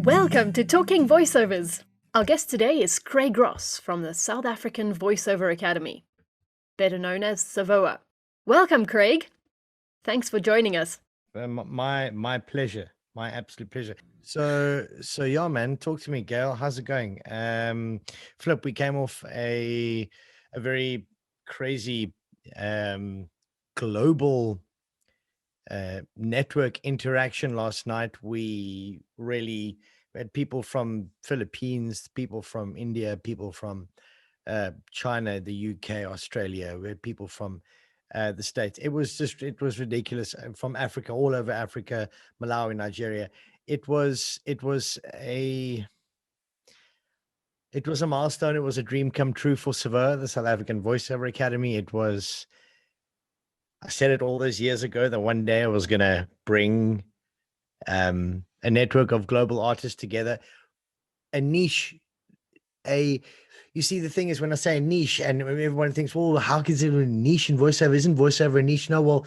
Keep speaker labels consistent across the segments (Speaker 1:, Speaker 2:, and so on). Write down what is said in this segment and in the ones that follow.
Speaker 1: Welcome to Talking Voiceovers. Our guest today is Craig Ross from the South African Voiceover Academy, better known as SAVOA. Welcome, Craig. Thanks for joining us.
Speaker 2: My pleasure, my absolute pleasure. So yeah, man, talk to me, Gail. How's it going? Flip, we came off a very crazy global network interaction last night. We really had people from Philippines, people from India, people from China, the UK, Australia. We had people from the States. It was ridiculous. From Africa, all over Africa, Malawi, Nigeria. It was a milestone. It was a dream come true for SAVOA, the South African Voiceover Academy. I said it all those years ago that one day I was going to bring a network of global artists together, a niche, you see, the thing is, when I say a niche and everyone thinks, well, how is it a niche in voiceover? Isn't voiceover a niche? No, well,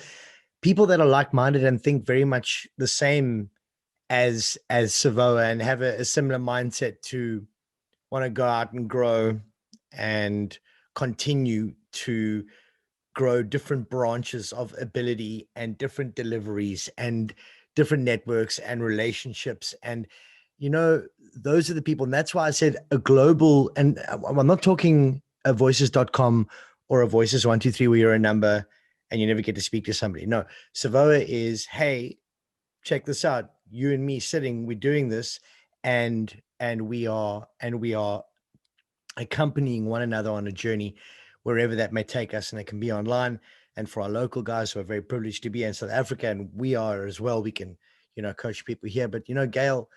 Speaker 2: people that are like-minded and think very much the same as SAVOA and have a similar mindset to want to go out and grow and continue to grow different branches of ability and different deliveries and different networks and relationships. And, those are the people. And that's why I said a global, and I'm not talking a voices.com or a voices 123 where you're a number and you never get to speak to somebody. No, SAVOA is, hey, check this out. You and me sitting, we're doing this, and we are accompanying one another on a journey wherever that may take us. And it can be online. And for our local guys who are very privileged to be in South Africa, and we are as well, we can, coach people here. But, Gail,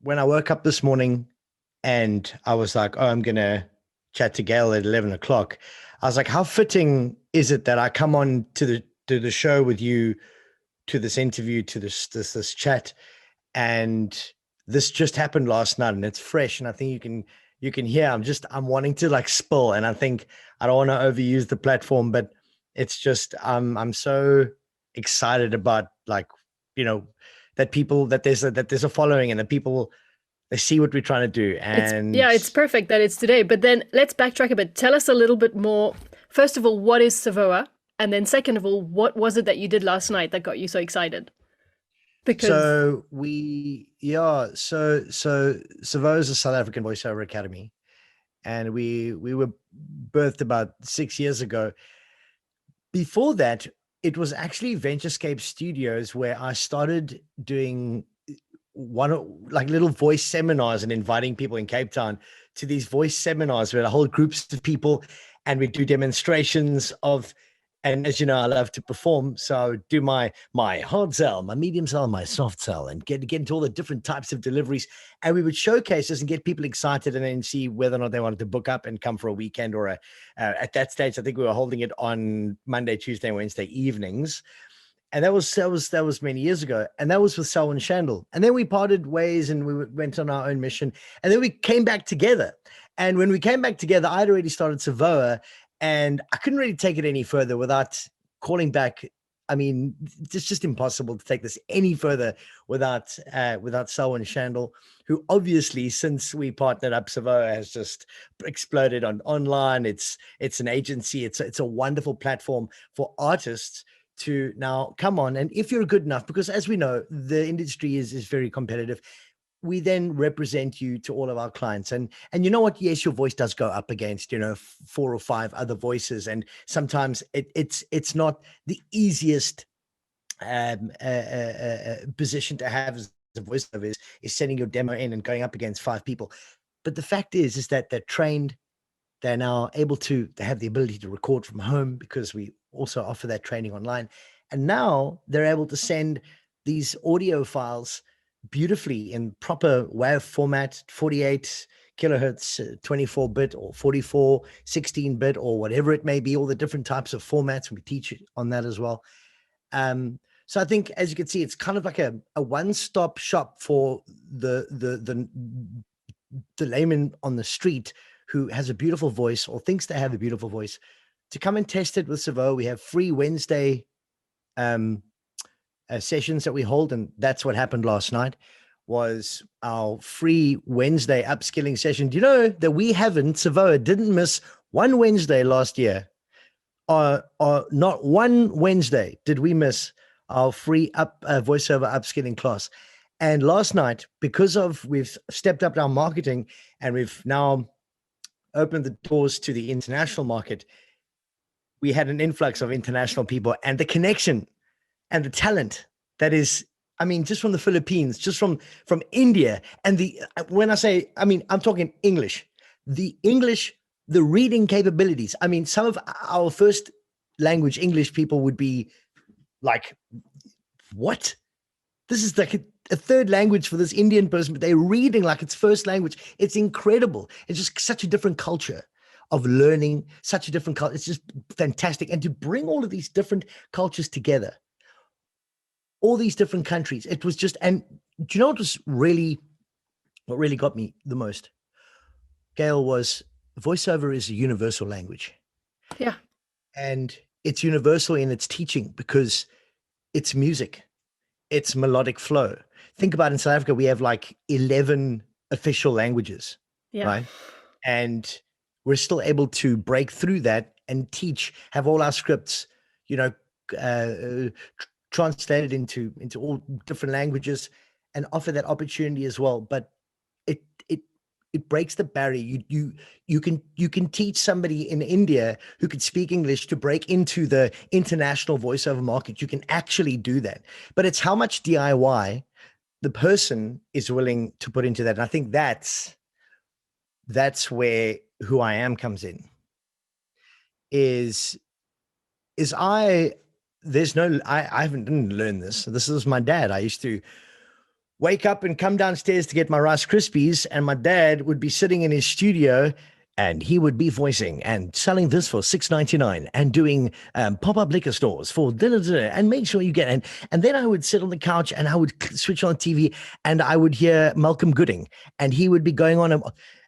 Speaker 2: when I woke up this morning and I was like, oh, I'm going to chat to Gail at 11 o'clock, I was like, how fitting is it that I come on to the show with you, to this interview, to this chat. And this just happened last night and it's fresh. And I think you can hear, I'm wanting to like spill. And I think I don't want to overuse the platform, but it's just, I'm so excited about, like, that there's a following and that people, they see what we're trying to do. And
Speaker 1: it's perfect that it's today. But then let's backtrack a bit. Tell us a little bit more. First of all, what is SAVOA? And then second of all, what was it that you did last night that got you so excited?
Speaker 2: So SAVOA is a South African Voiceover Academy, and we were birthed about 6 years ago. Before that, it was actually Venturescape Studios where I started doing little voice seminars and inviting people in Cape Town to these voice seminars where the whole groups of people, and we do demonstrations of. And as you know, I love to perform. So I would do my hard sell, my medium sell, my soft sell, and get into all the different types of deliveries. And we would showcase this and get people excited and then see whether or not they wanted to book up and come for a weekend or at that stage, I think we were holding it on Monday, Tuesday, Wednesday evenings. And that was many years ago. And that was with Selwyn Shandell. And then we parted ways and we went on our own mission. And then we came back together. And when we came back together, I'd already started SAVOA. And I couldn't really take it any further without calling back. I mean, it's just impossible to take this any further without Selwyn Shandell, who obviously, since we partnered up, SAVOA has just exploded online. It's an agency. It's a wonderful platform for artists to now come on. And if you're good enough, because as we know, the industry is very competitive, we then represent you to all of our clients. And you know what? Yes, your voice does go up against, 4 or 5 other voices. And sometimes it's not the easiest position to have as a voiceover is sending your demo in and going up against 5 people. But the fact is that they're trained. They're now able to have the ability to record from home because we also offer that training online. And now they're able to send these audio files beautifully in proper WAV format, 48 kilohertz, 24-bit or 44, 16-bit or whatever it may be, all the different types of formats. We teach on that as well. So I think, as you can see, it's kind of like a one-stop shop for the layman on the street who has a beautiful voice or thinks they have a beautiful voice to come and test it with SAVOA. We have free Wednesday sessions that we hold, and that's what happened last night. Was our free Wednesday upskilling session. Do you know that we haven't, SAVOA didn't miss one Wednesday last year? Not one Wednesday did we miss our free voiceover upskilling class. And last night, because of we've stepped up our marketing and we've now opened the doors to the international market, we had an influx of international people, and the connection and the talent that is, I mean, just from the Philippines, just from India, and when I say, I mean, I'm talking English, the reading capabilities. I mean, some of our first language English people would be like, what? This is like a third language for this Indian person, but they're reading like it's first language. It's incredible. It's just such a different culture of learning, such a different culture. It's just fantastic. And to bring all of these different cultures together, all these different countries, it was just, and do you know what really got me the most, Gail, was voiceover is a universal language.
Speaker 1: Yeah.
Speaker 2: And it's universal in its teaching because it's music, it's melodic flow. Think about in South Africa, we have like 11 official languages, right? And we're still able to break through that and teach, have all our scripts, translated into all different languages and offer that opportunity as well. But it breaks the barrier. You can teach somebody in India who could speak English to break into the international voiceover market. You can actually do that, but it's how much DIY the person is willing to put into that. And I think that's where Who I Am comes in. I didn't learn this. This is my dad. I used to wake up and come downstairs to get my Rice Krispies, and my dad would be sitting in his studio and he would be voicing and selling this for $6.99 and doing pop-up liquor stores for dinner, and make sure you get in. And then I would sit on the couch and I would switch on the TV and I would hear Malcolm Gooding, and he would be going on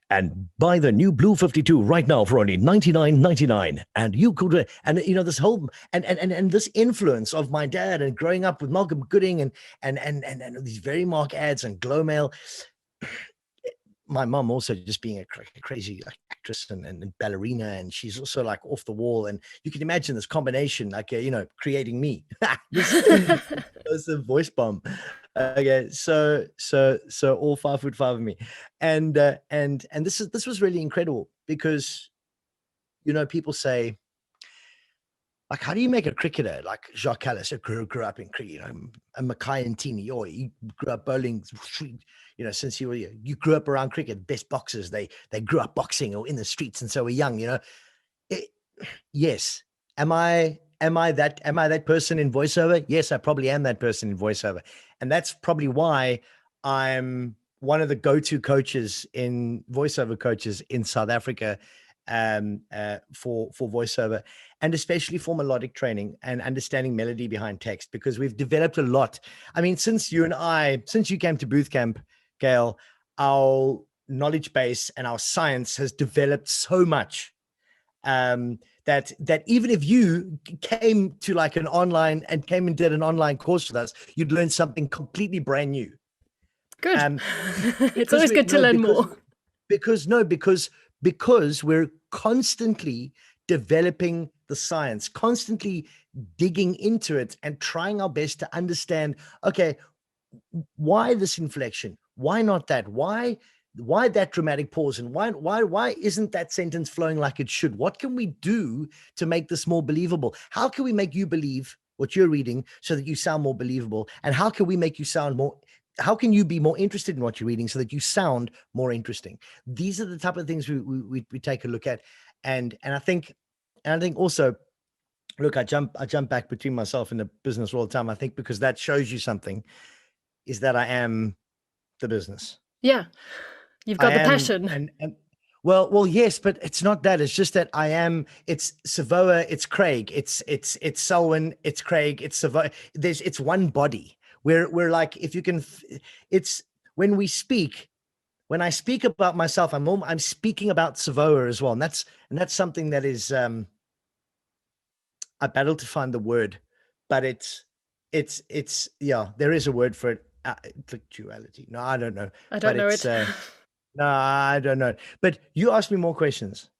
Speaker 2: and buy the new Blue 52 right now for only $99.99. And you could, and this whole, and this influence of my dad and growing up with Malcolm Gooding and these Very Mark ads and Glow Mail. My mom also just being a crazy actress and ballerina, and she's also like off the wall. And you can imagine this combination, like, creating me. This was a voice bomb. Okay, so all 5'5" of me, and this was really incredible because, people say, like, how do you make a cricketer like Jacques Callis, who grew up in cricket, and Mackay and Tini, or he grew up bowling, since you grew up around cricket. Best boxers, they grew up boxing or in the streets, and so we're young. Yes, am I that person in voiceover? Yes, I probably am that person in voiceover. And that's probably why I'm one of the go-to coaches in voiceover coaches in South Africa for voiceover, and especially for melodic training and understanding melody behind text, because we've developed a lot. I mean, since you came to Booth Camp, Gail, our knowledge base and our science has developed so much that even if you came to like an online and came and did an online course with us, you'd learn something completely brand new.
Speaker 1: Good. It's always good to learn more.
Speaker 2: Because we're constantly developing the science, constantly digging into it and trying our best to understand, okay, why this inflection? Why not that? Why that dramatic pause? And why isn't that sentence flowing like it should? What can we do to make this more believable? How can we make you believe what you're reading so that you sound more believable? And how can we make you sound more, how can you be more interested in what you're reading so that you sound more interesting? These are the type of things we take a look at. And I think also, look, I jump back between myself and the business all the time. I think because that shows you something, is that I am the business.
Speaker 1: Yeah. You've got the passion.
Speaker 2: And well, yes, but it's not that. It's just that it's SAVOA, it's Craig, it's Selwyn, it's Craig, it's SAVOA. It's one body. We're like, if you can, it's when I speak about myself, I'm speaking about SAVOA as well. And that's something that is, I battle to find the word, but it's yeah, there is a word for it. Duality. No, I don't know.
Speaker 1: I
Speaker 2: But
Speaker 1: don't know it.
Speaker 2: no, I don't know. But you asked me more questions.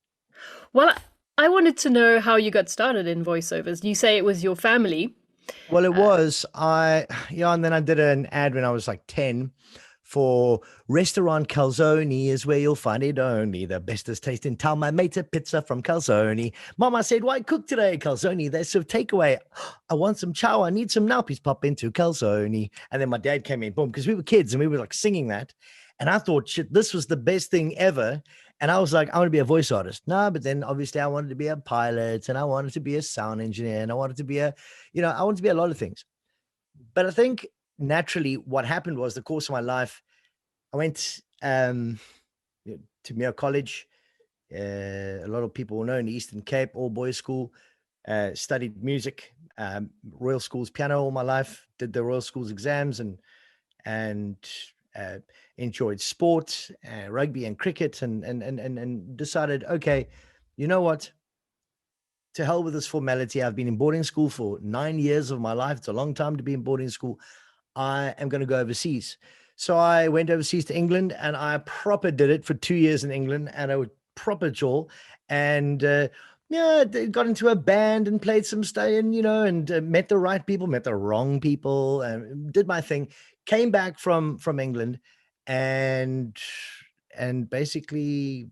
Speaker 1: Well, I wanted to know how you got started in voiceovers. You say it was your family.
Speaker 2: Well, it
Speaker 1: Uh,
Speaker 2: was yeah, and then I did an ad when I was like 10 for Restaurant Calzone is where you'll find it only. The bestest taste in town. My mate's a pizza from Calzone. Mama said, "Why cook today, Calzone? They serve takeaway. I want some chow. I need some now. Please pop into Calzone." And then my dad came in, boom, because we were kids and we were like singing that. And I thought, shit, this was the best thing ever. And I was like, I want to be a voice artist. No, but then obviously I wanted to be a pilot and I wanted to be a sound engineer and I wanted to be I wanted to be a lot of things. But I think naturally what happened was the course of my life, I went to Mayo College. A lot of people will know in the Eastern Cape, all boys school, studied music, Royal Schools piano all my life, did the Royal Schools exams and uh, enjoyed sport, rugby and cricket, and decided, okay, you know what? To hell with this formality. I've been in boarding school for 9 years of my life. It's a long time to be in boarding school. I am going to go overseas. So I went overseas to England and I proper did it for 2 years in England and I would proper jaw and yeah, got into a band and played some stay and met the right people, met the wrong people, and did my thing. Came back from England and basically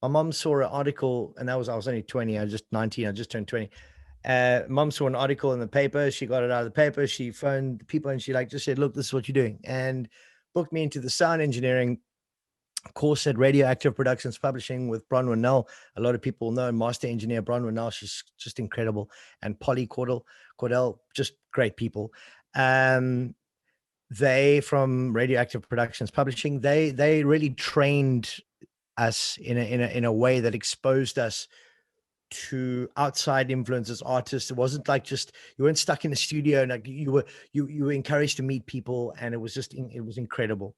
Speaker 2: my mom saw an article, and I was only 20. I was just 19. I just turned 20. Mom saw an article in the paper. She got it out of the paper. She phoned people and she just said, "Look, this is what you're doing," and booked me into the sound engineering course at Radioactive Productions Publishing with Bronwyn Nell. A lot of people know master engineer Bronwyn Nell. She's just incredible. And Polly Cordell, just great people. They from Radioactive Productions Publishing, they really trained us in a way that exposed us to outside influences, artists. It wasn't like just you weren't stuck in the studio, and like you were encouraged to meet people, and it was incredible.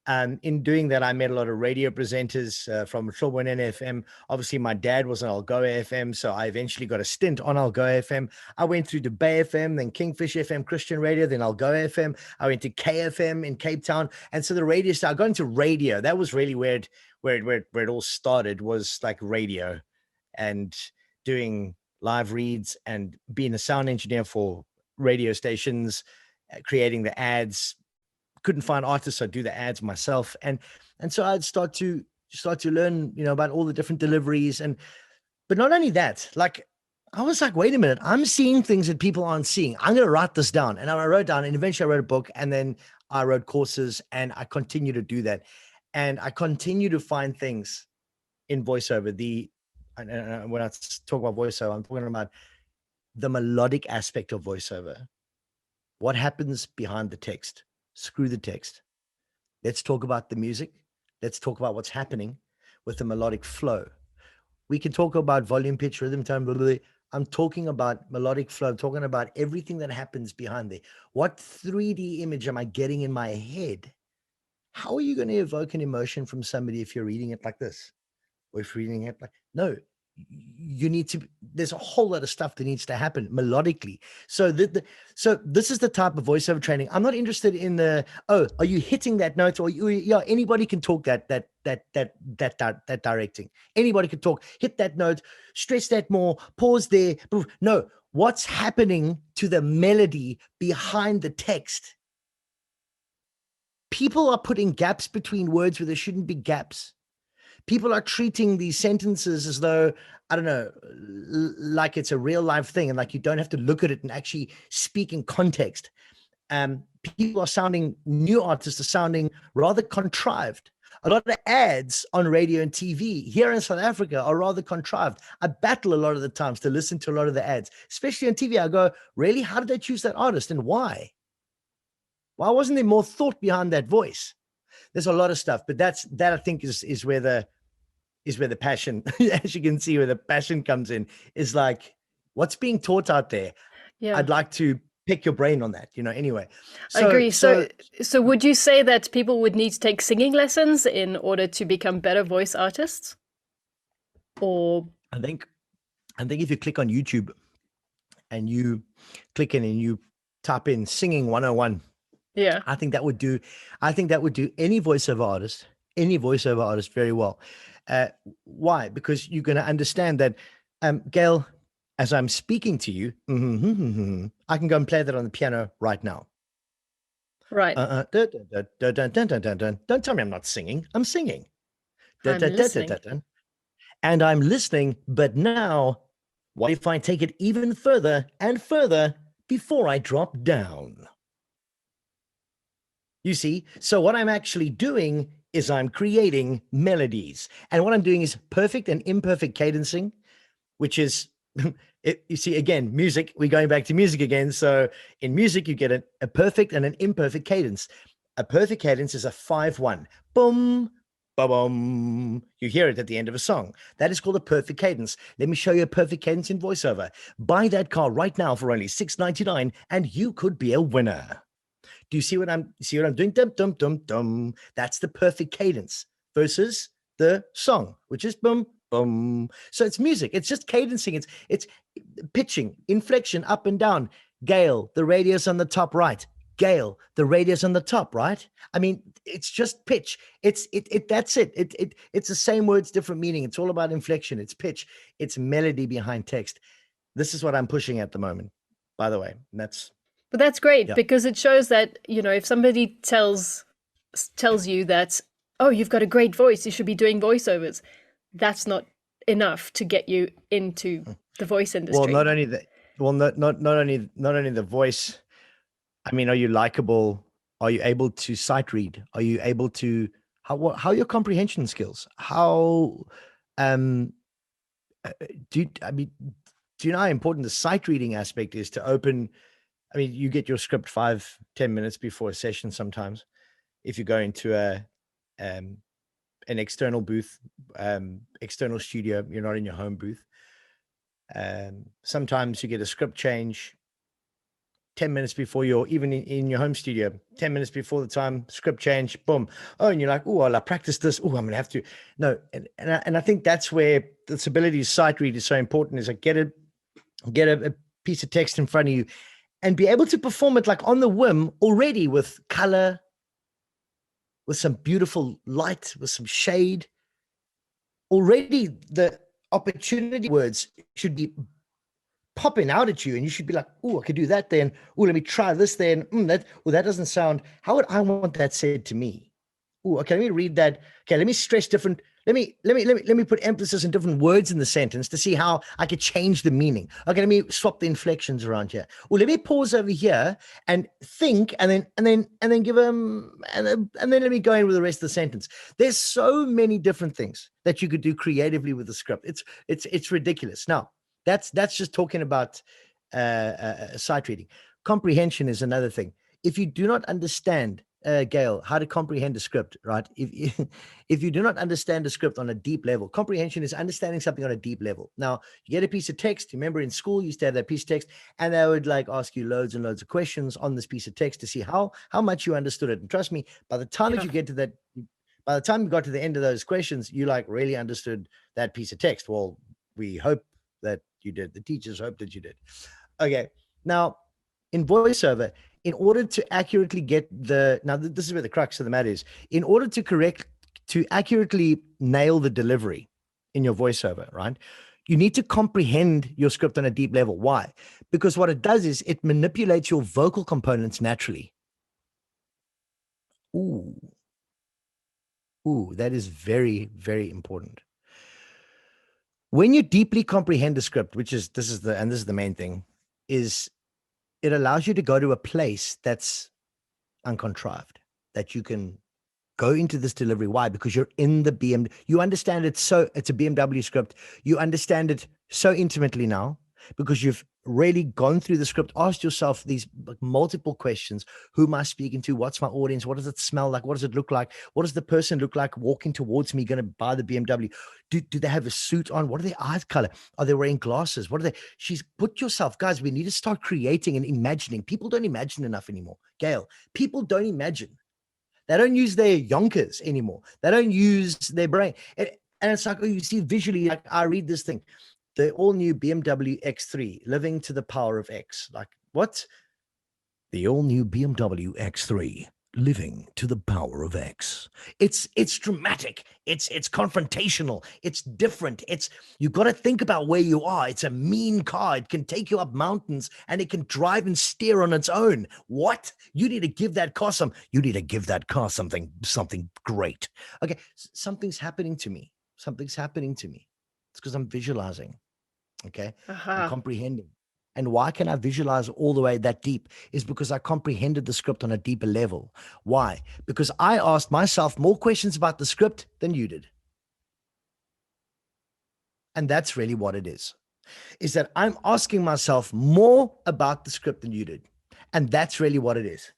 Speaker 2: In doing that, I met a lot of radio presenters from Trouble and NFM. Obviously, my dad was on Algoa FM, so I eventually got a stint on Algoa FM. I went through to Bay FM, then Kingfish FM, Christian Radio, then Algoa FM. I went to KFM in Cape Town, and so the radio star. I got into radio. That was really weird. Where it all started was like radio, and doing live reads and being a sound engineer for radio stations, creating the ads. Couldn't find artists, so I'd do the ads myself, and so I'd start to learn, about all the different deliveries, but not only that, like I was like, wait a minute, I'm seeing things that people aren't seeing. I'm going to write this down, and I wrote down, and eventually I wrote a book, and then I wrote courses, and I continue to do that, and I continue to find things in voiceover. When I talk about voiceover, I'm talking about the melodic aspect of voiceover. What happens behind the text? Screw the text. Let's talk about the music. Let's talk about what's happening with the melodic flow. We can talk about volume, pitch, rhythm, tone, blah, blah, blah. I'm talking about melodic flow. I'm talking about everything that happens behind there. What 3D image am I getting in my head? How are you going to evoke an emotion from somebody if you're reading it like this? Or if you're reading it like, no, you need to, there's a whole lot of stuff that needs to happen melodically. So so this is the type of voiceover training. I'm not interested in are you hitting that note, or anybody can talk that directing. Anybody can talk, hit that note, stress that more, pause there. No, what's happening to the melody behind the text? People are putting gaps between words where there shouldn't be gaps. People are treating these sentences as though, I don't know, like it's a real life thing, and like you don't have to look at it and actually speak in context. People are sounding, new artists are sounding rather contrived. A lot of ads on radio and TV here in South Africa are rather contrived. I battle a lot of the times to listen to a lot of the ads, especially on TV. I go, really? How did they choose that artist, and why? Why wasn't there more thought behind that voice? There's a lot of stuff, but that I think is where the passion, as you can see, where the passion comes in, is like what's being taught out there.
Speaker 1: Yeah,
Speaker 2: I'd like to pick your brain on that, anyway.
Speaker 1: I agree. So would you say that people would need to take singing lessons in order to become better voice artists? Or
Speaker 2: I think if you click on YouTube and you click in and you type in singing 101.
Speaker 1: Yeah.
Speaker 2: I think that would do any voiceover artist very well. Why? Because you're going to understand that, Gail, as I'm speaking to you, I can go and play that on the piano right now.
Speaker 1: Right.
Speaker 2: Dun, dun, dun, dun, dun, dun, dun, dun. Don't tell me I'm not singing. I'm singing. Dun,
Speaker 1: I'm
Speaker 2: dun, dun, dun,
Speaker 1: listening.
Speaker 2: dun, dun. And I'm listening, but now, what if I take it even further and further before I drop down? You see, so what I'm actually doing is I'm creating melodies. And what I'm doing is perfect and imperfect cadencing, which is, you see, again, music, we're going back to music again. So in music, you get a perfect and an imperfect cadence. A perfect cadence is a 5-1. Boom, ba-bum. You hear it at the end of a song. That is called a perfect cadence. Let me show you a perfect cadence in voiceover. Buy that car right now for only $6.99 and you could be a winner. Do you see what I'm doing? Dum dum dum dum. That's the perfect cadence versus the song, which is boom boom. So it's music. It's just cadencing. It's pitching, inflection, up and down. Gale, the radius on the top right. Gale, the radius on the top right. I mean, it's just pitch. That's it. It's the same words, different meaning. It's all about inflection. It's pitch. It's melody behind text. This is what I'm pushing at the moment, by the way. And
Speaker 1: But that's great
Speaker 2: yeah.
Speaker 1: because it shows that, if somebody tells you that, oh, you've got a great voice, you should be doing voiceovers, that's not enough to get you into the voice industry.
Speaker 2: Well, not only that. Well, not only the voice. I mean, are you likable? Are you able to sight read? Are you able to how are your comprehension skills? How do you know how important the sight reading aspect is to open? I mean, you get your script 5-10 minutes before a session sometimes. If you go into an external booth, external studio, you're not in your home booth. Sometimes you get a script change 10 minutes before you're even in your home studio, 10 minutes before the time, script change, boom. Oh, and you're like, oh, I'll practice this. Oh, I'm going to have to. No. And I think that's where this ability to sight read is so important, is like get a piece of text in front of you and be able to perform it like on the whim already, with color, with some beautiful light, with some shade. Already the opportunity words should be popping out at you, and you should be like, oh, I could do that then. Oh, let me try this then. That doesn't sound, how would I want that said to me? Oh, okay, let me read that. Okay, let me stress different. Let me put emphasis on different words in the sentence to see how I could change the meaning. Okay, let me swap the inflections around here. Well, let me pause over here and think, and then give them, and then let me go in with the rest of the sentence. There's so many different things that you could do creatively with the script. It's ridiculous. Now, that's just talking about sight reading. Comprehension is another thing. If you do not understand, Gail, how to comprehend a script, right? If you do not understand a script on a deep level, comprehension is understanding something on a deep level. Now, you get a piece of text. Remember, in school, you used to have that piece of text, and they would like ask you loads and loads of questions on this piece of text to see how much you understood it. And trust me, by the time that you get to that, by the time you got to the end of those questions, you like really understood that piece of text. Well, we hope that you did. The teachers hope that you did. Okay. Now, in voiceover, in order to accurately get this is where the crux of the matter is. In order to accurately nail the delivery in your voiceover, right? You need to comprehend your script on a deep level. Why? Because what it does is it manipulates your vocal components naturally. Ooh, that is very, very important. When you deeply comprehend the script, this is the main thing, is it allows you to go to a place that's uncontrived, that you can go into this delivery. Why? Because you're in the you understand it. So it's a BMW script. You understand it so intimately now because you've really gone through the script, asked yourself these multiple questions. Who am I speaking to? What's my audience? What does it smell like? What does it look like? What does the person look like walking towards me, going to buy the BMW? Do they have a suit on? What are their eyes color? Are they wearing glasses? What are they? Put yourself, guys, we need to start creating and imagining. People don't imagine enough anymore. Gail, people don't imagine. They don't use their yonkers anymore. They don't use their brain. And it's like, oh, you see visually, like I read this thing, the all new BMW X3, living to the power of X. Like, what? The all-new BMW X3, living to the power of X. It's dramatic. It's confrontational. It's different. You got to think about where you are. It's a mean car. It can take you up mountains and it can drive and steer on its own. What? You need to give that car something great. Okay, something's happening to me. Something's happening to me. It's because I'm visualizing. Okay, I'm comprehending. And why can I visualize all the way that deep is because I comprehended the script on a deeper level. Why? Because I asked myself more questions about the script than you did. And that's really what it is that I'm asking myself more about the script than you did. And that's really what it is.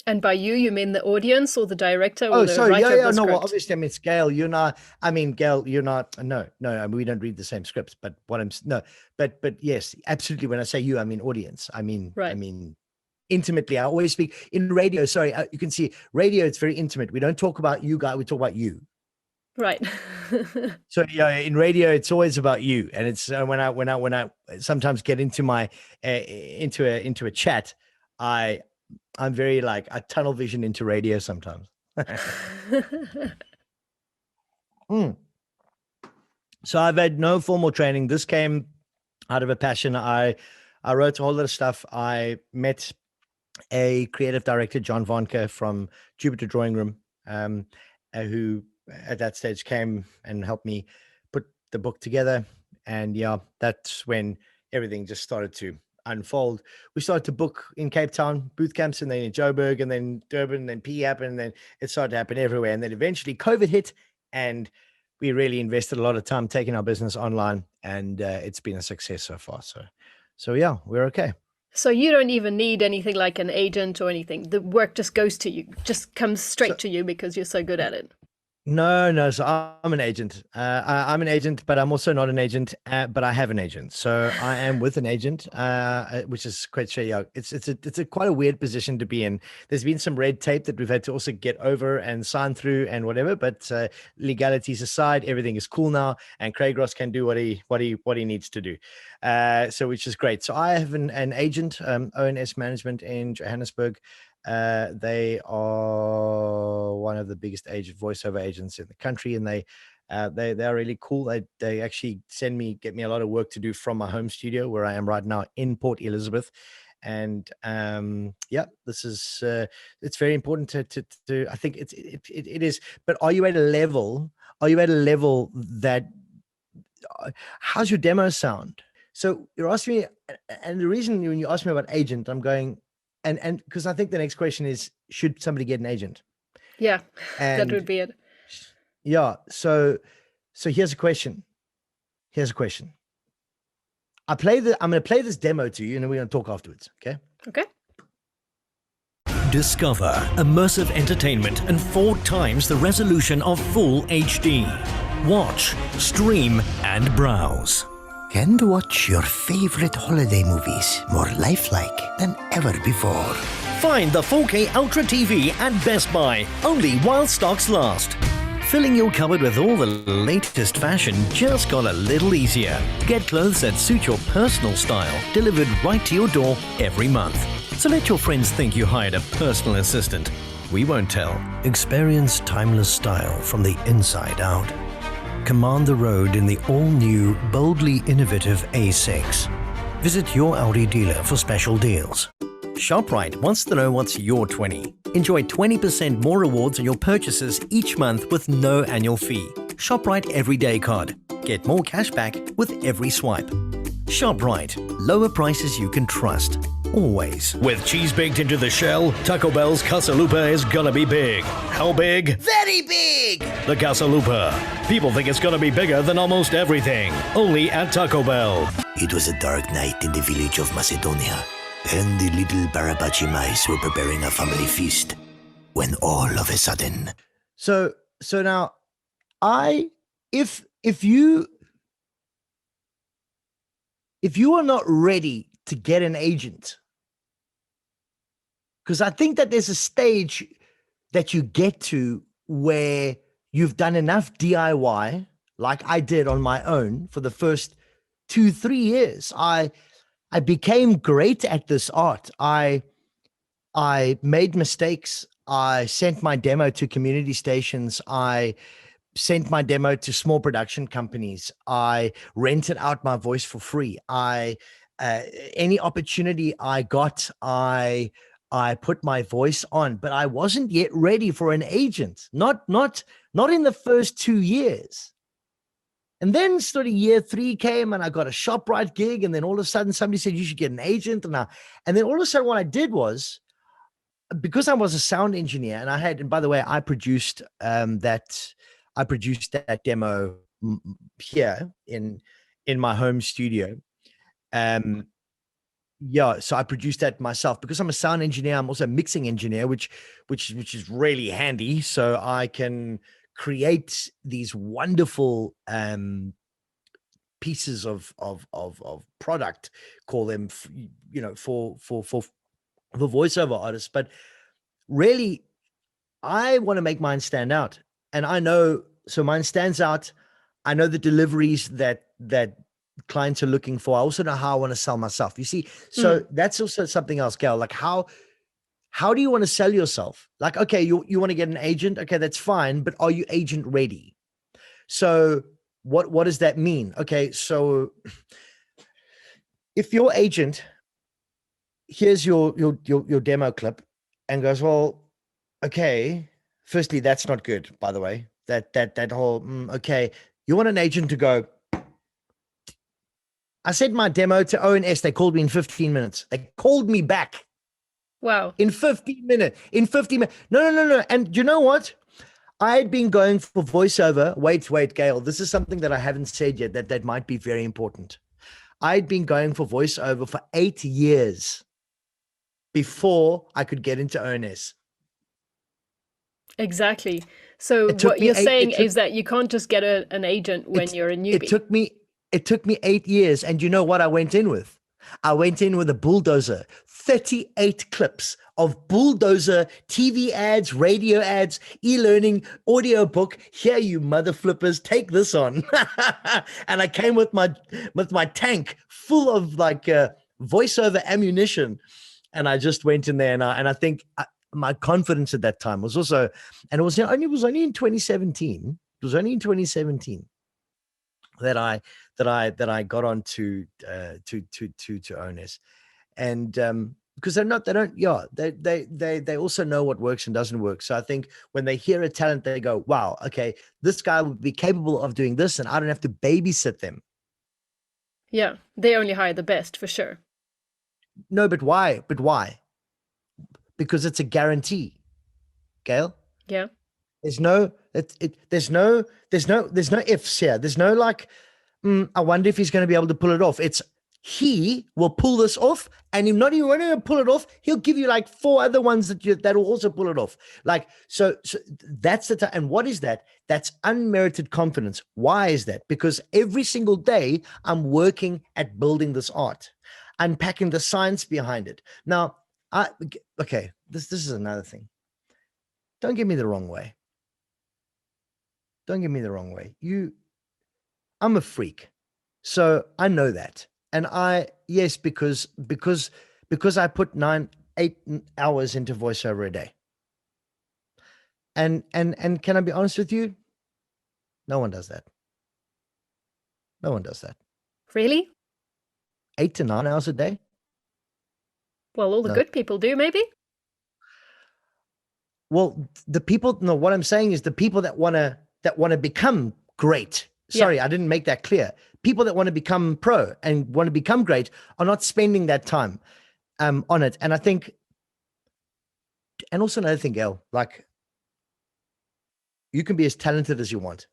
Speaker 1: And by you mean the audience or the director or the writer of the script?
Speaker 2: Well, obviously, I mean, it's Gail. Gail, you're not, no, I mean, we don't read the same scripts, but but yes, absolutely. When I say you, I mean audience. I mean intimately. I always speak in radio. Sorry, you can see radio, it's very intimate. We don't talk about you guys, we talk about you.
Speaker 1: Right.
Speaker 2: So in radio, it's always about you. And it's when I sometimes get into my, into a chat, I'm very like a tunnel vision into radio sometimes. So I've had no formal training. This came out of a passion. I wrote a whole lot of stuff. I met a creative director, John Vonka from Jupiter Drawing Room, who at that stage came and helped me put the book together. And yeah, that's when everything just started to unfold. We started to book in Cape Town booth camps, and then in Joburg, and then Durban, and then P happened, and then it started to happen everywhere. And then eventually COVID hit, and we really invested a lot of time taking our business online, and it's been a success so far. So yeah, we're okay.
Speaker 1: So you don't even need anything like an agent or anything. The work just goes to you, just comes straight to you because you're so good at it.
Speaker 2: No. So I'm an agent. I'm an agent, but I'm also not an agent. But I have an agent. So I am with an agent, which is quite strange. It's quite a weird position to be in. There's been some red tape that we've had to also get over and sign through and whatever. But legalities aside, everything is cool now, and Craig Ross can do what he needs to do. So which is great. So I have an agent, ONS Management in Johannesburg. They are one of the biggest voiceover agents in the country, and they are really cool. They actually get me a lot of work to do from my home studio where I am right now in Port Elizabeth. And this is it's very important to I think it is. But are you at a level that how's your demo sound? So you're asking me, and the reason when you ask me about agent, I'm going, and because I think the next question is, should somebody get an agent?
Speaker 1: Yeah, that would be it.
Speaker 2: Yeah. So here's a question. I'm going to play this demo to you, and then we're going to talk afterwards. Okay.
Speaker 1: Okay.
Speaker 3: Discover immersive entertainment and 4 times the resolution of full HD. Watch, stream, and browse.
Speaker 4: And watch your favorite holiday movies more lifelike than ever before.
Speaker 3: Find the 4K Ultra TV at Best Buy, only while stocks last. Filling your cupboard with all the latest fashion just got a little easier. Get clothes that suit your personal style, delivered right to your door every month. So let your friends think you hired a personal assistant. We won't tell. Experience timeless style from the inside out. Command the road in the all-new, boldly innovative A6. Visit your Audi dealer for special deals. ShopRite wants to know what's your 20. Enjoy 20% more rewards on your purchases each month with no annual fee. ShopRite Everyday Card. Get more cash back with every swipe. ShopRite. Lower prices you can trust. Always.
Speaker 5: With cheese baked into the shell, Taco Bell's Casalupa is gonna be big. How big?
Speaker 4: Very big!
Speaker 5: The Casalupa. People think it's gonna be bigger than almost everything. Only at Taco Bell.
Speaker 4: It was a dark night in the village of Macedonia, and the little Barabachi mice were preparing a family feast, when all of a sudden...
Speaker 2: So now, if you are not ready to get an agent, because I think that there's a stage that you get to where you've done enough DIY, like I did on my own for the first 2-3 years. I became great at this art. I I made mistakes. I sent my demo to community stations. I sent my demo to small production companies. I rented out my voice for free. Any opportunity I got, I put my voice on, but I wasn't yet ready for an agent. Not in the first 2 years. And then sort of year 3 came and I got a ShopRite gig. And then all of a sudden somebody said, you should get an agent. And then all of a sudden what I did was, because I was a sound engineer and by the way, I produced that demo here in my home studio. So I produced that myself because I'm a sound engineer. I'm also a mixing engineer, which is really handy. So I can create these wonderful pieces of product, call them, for voiceover artists. But really, I want to make mine stand out, and I know, so mine stands out. I know the deliveries that clients are looking for. I also know how I want to sell myself. You see, so that's also something else, Gail. Like how do you want to sell yourself? Like, okay, you want to get an agent. Okay, that's fine. But are you agent ready? So what does that mean? Okay, so if your agent hears your demo clip and goes, well, okay, firstly, that's not good, by the way. That whole, okay, you want an agent to go, I sent my demo to ONS. They called me in 15 minutes. They called me back.
Speaker 1: Wow.
Speaker 2: In 15 minutes. No. And you know what? I had been going for voiceover. Wait, Gail. This is something that I haven't said yet that might be very important. I had been going for voiceover for 8 years before I could get into ONS.
Speaker 1: Exactly. So what you're saying is that you can't just get an agent when you're a newbie.
Speaker 2: It took me 8 years. And you know what I went in with? I went in with a bulldozer, 38 clips of bulldozer TV ads, radio ads, e-learning, audio book. Here, you mother flippers, take this on. And I came with my tank full of voiceover ammunition. And I just went in there and I think my confidence at that time was also, and it was only in 2017. It was only in 2017 that I got on to ONS, and because they also know what works and doesn't work. So I think when they hear a talent, they go, wow, okay, this guy would be capable of doing this, and I don't have to babysit them.
Speaker 1: Yeah, they only hire the best for sure.
Speaker 2: No, but why? Because it's a guarantee, Gail.
Speaker 1: Yeah.
Speaker 2: There's no ifs here. There's no like, I wonder if he's going to be able to pull it off. It's he will pull this off, and he's not even going to pull it off. He'll give you like 4 other ones that will also pull it off. Like, so that's the time. And what is that? That's unmerited confidence. Why is that? Because every single day I'm working at building this art, unpacking the science behind it. Now, this is another thing. Don't get me the wrong way. I'm a freak. So I know that. And because I put 8 hours into voiceover a day. And can I be honest with you? No one does that.
Speaker 1: Really?
Speaker 2: 8 to 9 hours a day?
Speaker 1: Well, all the good people do, maybe.
Speaker 2: Well, what I'm saying is the people that want to become great. Sorry, I didn't make that clear. People that want to become pro and want to become great are not spending that time on it. And I think, and also another thing, Gail, like, you can be as talented as you want.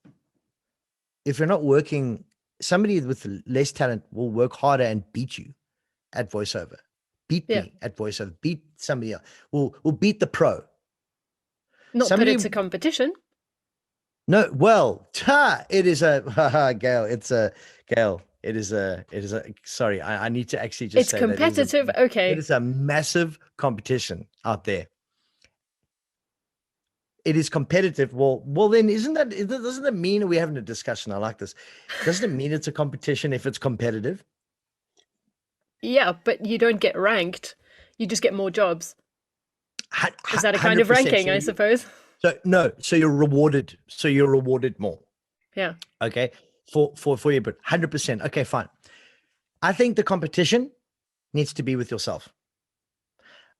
Speaker 2: If you're not working, somebody with less talent will work harder and beat you at voiceover. Beat me at voiceover. Beat somebody else. Will beat the pro.
Speaker 1: Not put it to competition.
Speaker 2: No, well, it is a Gail. It is a. Sorry, I need to actually just say
Speaker 1: competitive. Okay,
Speaker 2: it is a massive competition out there. It is competitive. Well, then doesn't that mean we're having a discussion? I like this. Doesn't it mean it's a competition if it's competitive?
Speaker 1: Yeah, but you don't get ranked. You just get more jobs. Is that a kind of
Speaker 2: 100%.
Speaker 1: ranking, I suppose?
Speaker 2: So no, so you're rewarded. So you're rewarded more.
Speaker 1: Yeah.
Speaker 2: Okay. For your input. 100%. Okay, fine. I think the competition needs to be with yourself.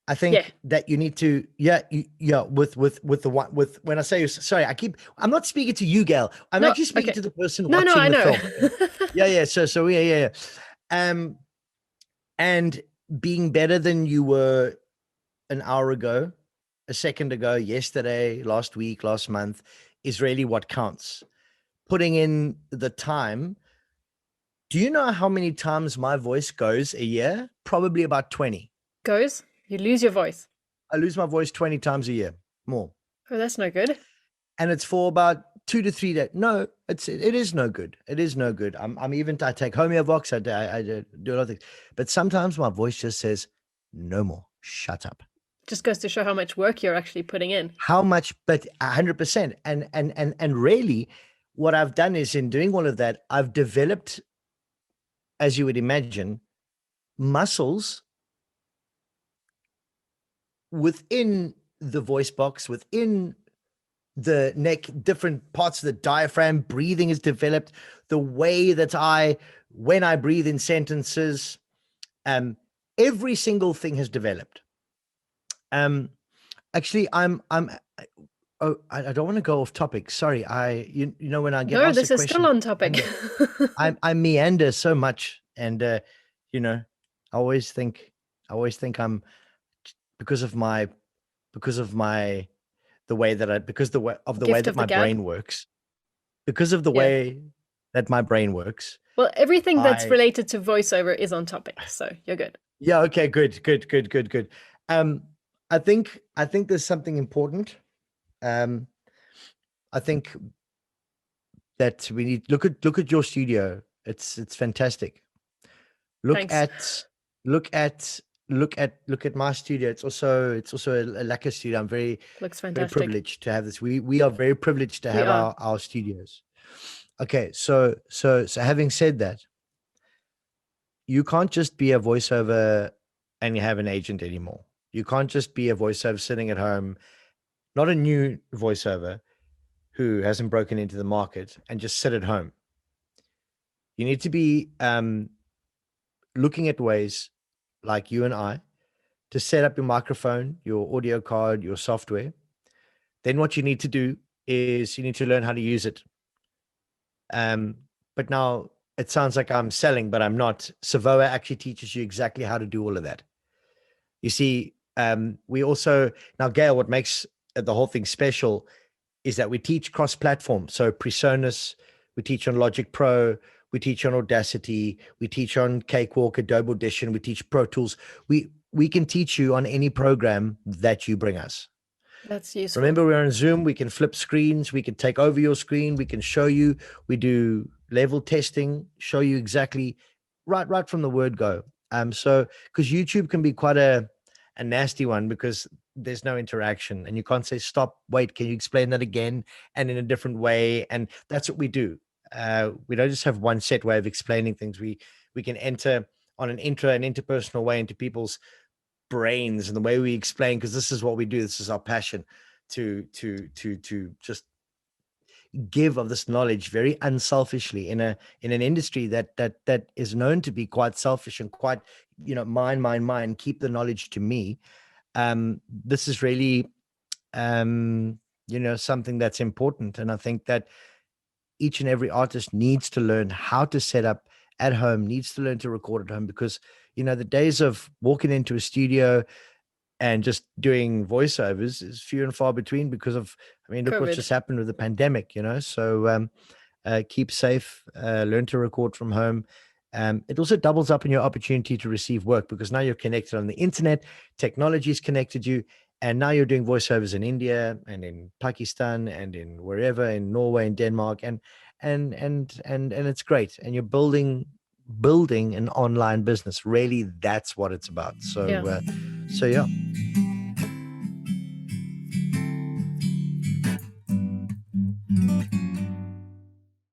Speaker 2: I think that you need to, with the one, with when I say, sorry, I'm not speaking to you, Gail. I'm actually speaking to the person watching the film. Yeah. So yeah. And being better than you were an hour ago, a second ago, yesterday, last week, last month is really what counts. Putting in the time. Do you know how many times my voice goes a year? Probably about 20.
Speaker 1: Goes? You lose your voice?
Speaker 2: I lose my voice 20 times a year, more.
Speaker 1: Oh, that's no good.
Speaker 2: And it's for about 2 to 3 days. No, it is no good. It is no good. I take Homeovox, I do a lot of things. But sometimes my voice just says, no more, shut up.
Speaker 1: Just goes to show how much work you're actually putting in.
Speaker 2: How much, but 100%. And really what I've done is, in doing all of that, I've developed, as you would imagine, muscles within the voice box, within the neck, different parts of the diaphragm. Breathing is developed. The way that when I breathe in sentences, every single thing has developed. Actually, I don't want to go off topic. Sorry. You know, when I get asked
Speaker 1: this
Speaker 2: a
Speaker 1: is
Speaker 2: question,
Speaker 1: still on topic.
Speaker 2: I meander so much, and you know, I always think I'm, because of the way that my brain works, because of the way that my brain works.
Speaker 1: Well, everything that's related to voiceover is on topic, so you're good.
Speaker 2: Yeah. Okay. Good. I think there's something important. I think that we need look at your studio. It's fantastic. Look at my studio. It's also a lacquer studio. I'm very privileged to have this. We are very privileged to have our studios. Okay, so having said that, you can't just be a voiceover and you have an agent anymore. You can't just be a voiceover sitting at home, not a new voiceover who hasn't broken into the market, and just sit at home. You need to be looking at ways, like you and I, to set up your microphone, your audio card, your software. Then what you need to do is you need to learn how to use it. But now it sounds like I'm selling, but I'm not. SAVOA actually teaches you exactly how to do all of that. You see, we also, now Gail, what makes the whole thing special is that we teach cross-platform. So Presonus, we teach on Logic Pro, we teach on Audacity, we teach on Cakewalk, Adobe Audition, we teach Pro Tools. We can teach you on any program that you bring us.
Speaker 1: That's useful.
Speaker 2: Remember, we're on Zoom. We can flip screens. We can take over your screen. We can show you. We do level testing, show you exactly right from the word go. So because YouTube can be quite a nasty one, because there's no interaction and you can't say, stop, wait, can you explain that again and in a different way? And that's what we do. We don't just have one set way of explaining things. We can enter on an interpersonal way into people's brains and the way we explain, because this is what we do. This is our passion, to just give of this knowledge very unselfishly in an industry that is known to be quite selfish and quite, mine, keep the knowledge to me. This is really something that's important, and I think that each and every artist needs to learn how to set up at home, needs to learn to record at home, because the days of walking into a studio and just doing voiceovers is few and far between because of, look what just happened with the pandemic, so keep safe, learn to record from home. It also doubles up in your opportunity to receive work, because now you're connected on the internet, technology's connected you, and now you're doing voiceovers in India and in Pakistan and in wherever, in Norway and Denmark, and it's great, and you're building an online business. Really, that's what it's about. So yeah.